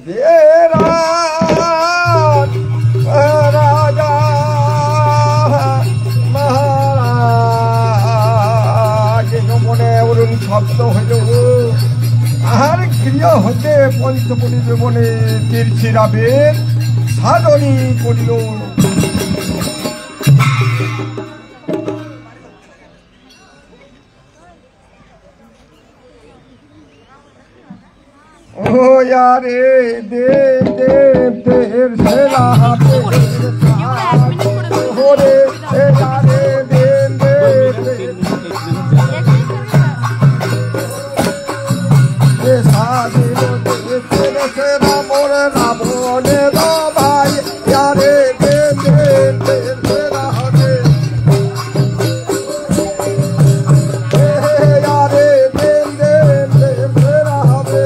রাজা মহারাজ মনে অরুণ শব্দ হইল আর ক্রিয়া হতে পঞ্চপতি জীবনে তীর্থিরাবের সাধনী করিল। ও यारे देव देव तेर सेला हाथे हो रे यारे देव देव ये साधे तेरे सेला मोर रामोने रो भाई यारे देव देव तेर सेला हाथे यारे देव देव तेर सेला हाथे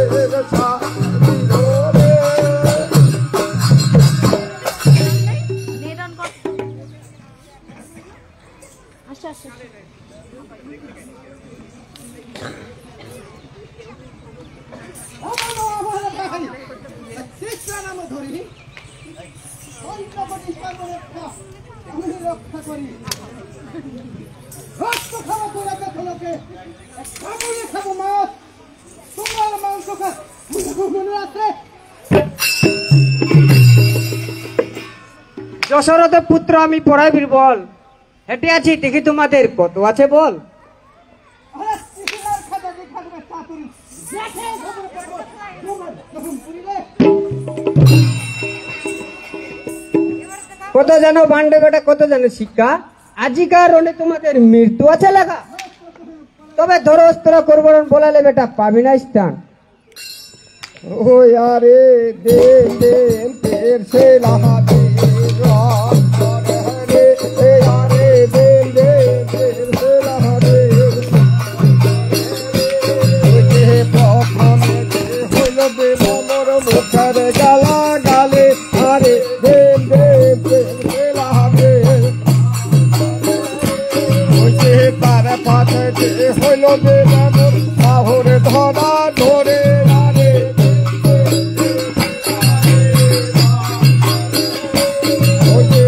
যশোরথের পুত্র আমি পড়াইবির বল হেঁটে আছি দেখি তোমাদের কত আছে বল। কত জানো বান্ডে বেটা কত জানো শিক্ষা আজিকার রনে তোমাদের মৃত্যু আছে লেখা তবে ধরো অস্ত্র করবো বলালে বেটা পাবি না স্থান। ও यारे देव देव तेर सेला हाथे रे यारे देव देव तेर सेला हाथे जे प्रथम हइल बेला मोर मुखर गाला गाले आरे देव देव तेर सेला हाथे जे तार पाथे हइल बेला मोर बाहुरे धरा धरे Oye,